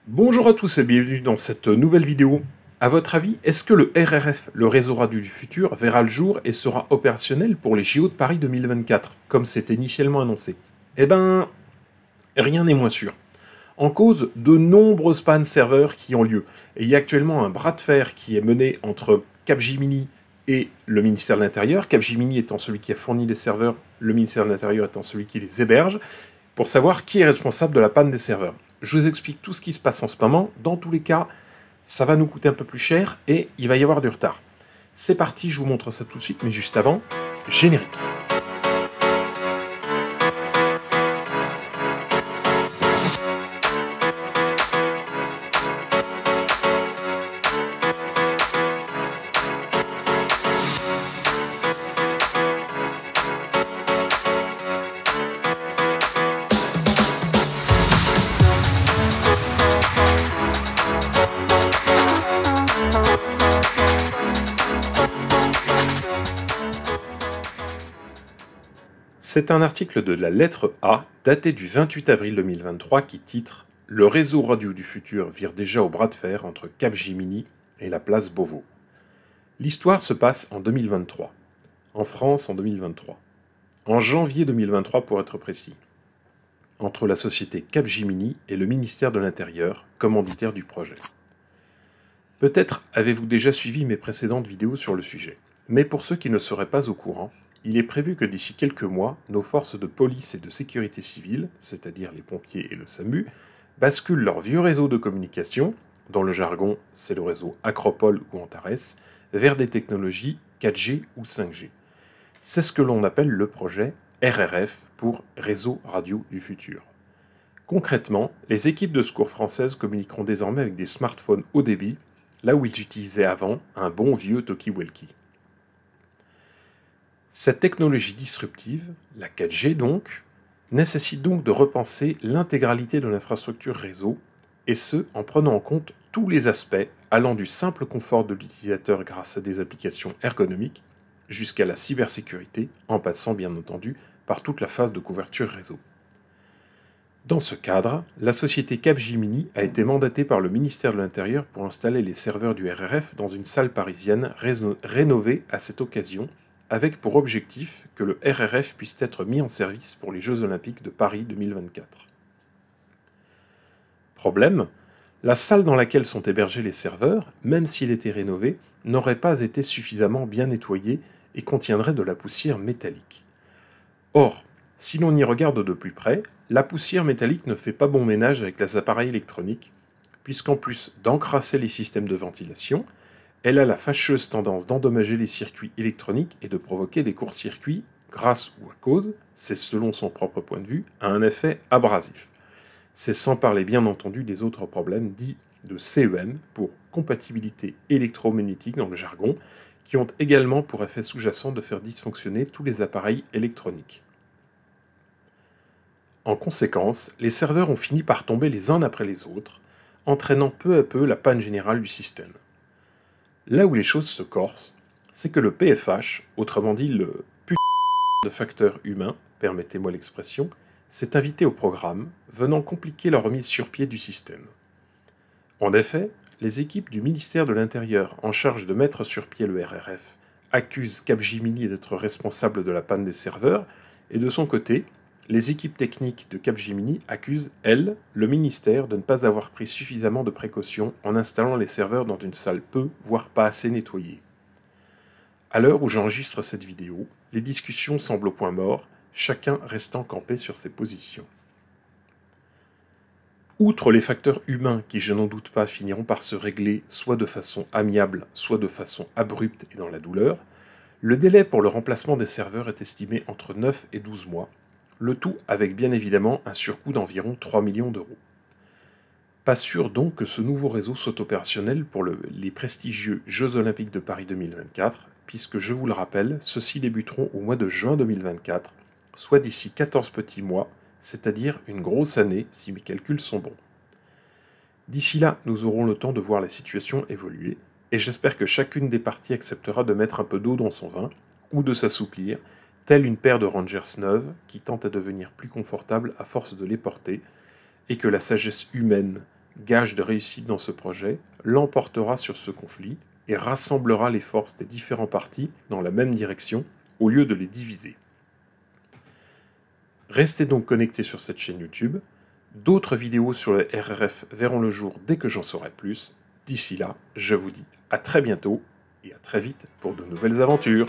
Bonjour à tous et bienvenue dans cette nouvelle vidéo. A votre avis, est-ce que le RRF, le réseau radio du futur, verra le jour et sera opérationnel pour les JO de Paris 2024, comme c'était initialement annoncé? Eh ben, rien n'est moins sûr. En cause, de nombreuses pannes serveurs qui ont lieu. Et il y a actuellement un bras de fer qui est mené entre Capgemini et le ministère de l'Intérieur, Capgemini étant celui qui a fourni les serveurs, le ministère de l'Intérieur étant celui qui les héberge, pour savoir qui est responsable de la panne des serveurs. Je vous explique tout ce qui se passe en ce moment. Dans tous les cas, ça va nous coûter un peu plus cher et il va y avoir du retard. C'est parti, je vous montre ça tout de suite, mais juste avant, générique. C'est un article de la lettre A, daté du 28 avril 2023, qui titre « Le réseau radio du futur vire déjà au bras de fer entre Capgemini et la place Beauvau ». L'histoire se passe en 2023, en France en 2023, en janvier 2023 pour être précis, entre la société Capgemini et le ministère de l'Intérieur, commanditaire du projet. Peut-être avez-vous déjà suivi mes précédentes vidéos sur le sujet, mais pour ceux qui ne seraient pas au courant, il est prévu que d'ici quelques mois, nos forces de police et de sécurité civile, c'est-à-dire les pompiers et le SAMU, basculent leur vieux réseau de communication, dans le jargon c'est le réseau Acropole ou Antares, vers des technologies 4G ou 5G. C'est ce que l'on appelle le projet RRF pour Réseau Radio du Futur. Concrètement, les équipes de secours françaises communiqueront désormais avec des smartphones haut débit, là où ils utilisaient avant un bon vieux talkie-walkie. Cette technologie disruptive, la 4G donc, nécessite donc de repenser l'intégralité de l'infrastructure réseau, et ce, en prenant en compte tous les aspects allant du simple confort de l'utilisateur grâce à des applications ergonomiques, jusqu'à la cybersécurité, en passant bien entendu par toute la phase de couverture réseau. Dans ce cadre, la société Capgemini a été mandatée par le ministère de l'Intérieur pour installer les serveurs du RRF dans une salle parisienne rénovée à cette occasion, avec pour objectif que le RRF puisse être mis en service pour les Jeux Olympiques de Paris 2024. Problème, la salle dans laquelle sont hébergés les serveurs, même s'il était rénové, n'aurait pas été suffisamment bien nettoyée et contiendrait de la poussière métallique. Or, si l'on y regarde de plus près, la poussière métallique ne fait pas bon ménage avec les appareils électroniques, puisqu'en plus d'encrasser les systèmes de ventilation, elle a la fâcheuse tendance d'endommager les circuits électroniques et de provoquer des courts-circuits grâce ou à cause, c'est selon son propre point de vue, à un effet abrasif. C'est sans parler bien entendu des autres problèmes dits de CEM, pour compatibilité électromagnétique dans le jargon, qui ont également pour effet sous-jacent de faire dysfonctionner tous les appareils électroniques. En conséquence, les serveurs ont fini par tomber les uns après les autres, entraînant peu à peu la panne générale du système. Là où les choses se corsent, c'est que le PFH, autrement dit le putain de facteur humain, permettez-moi l'expression, s'est invité au programme, venant compliquer la remise sur pied du système. En effet, les équipes du ministère de l'Intérieur en charge de mettre sur pied le RRF accusent Capgemini d'être responsable de la panne des serveurs, et de son côté, les équipes techniques de Capgemini accusent, elles, le ministère de ne pas avoir pris suffisamment de précautions en installant les serveurs dans une salle peu, voire pas assez nettoyée. À l'heure où j'enregistre cette vidéo, les discussions semblent au point mort, chacun restant campé sur ses positions. Outre les facteurs humains qui, je n'en doute pas, finiront par se régler soit de façon amiable, soit de façon abrupte et dans la douleur, le délai pour le remplacement des serveurs est estimé entre 9 et 12 mois, le tout avec bien évidemment un surcoût d'environ 3 millions d'euros. Pas sûr donc que ce nouveau réseau soit opérationnel pour les prestigieux Jeux Olympiques de Paris 2024, puisque je vous le rappelle, ceux-ci débuteront au mois de juin 2024, soit d'ici 14 petits mois, c'est-à-dire une grosse année si mes calculs sont bons. D'ici là, nous aurons le temps de voir la situation évoluer, et j'espère que chacune des parties acceptera de mettre un peu d'eau dans son vin, ou de s'assouplir, telle une paire de Rangers neuves qui tente à devenir plus confortable à force de les porter, et que la sagesse humaine gage de réussite dans ce projet, l'emportera sur ce conflit et rassemblera les forces des différents partis dans la même direction au lieu de les diviser. Restez donc connectés sur cette chaîne YouTube. D'autres vidéos sur le RRF verront le jour dès que j'en saurai plus. D'ici là, je vous dis à très bientôt et à très vite pour de nouvelles aventures.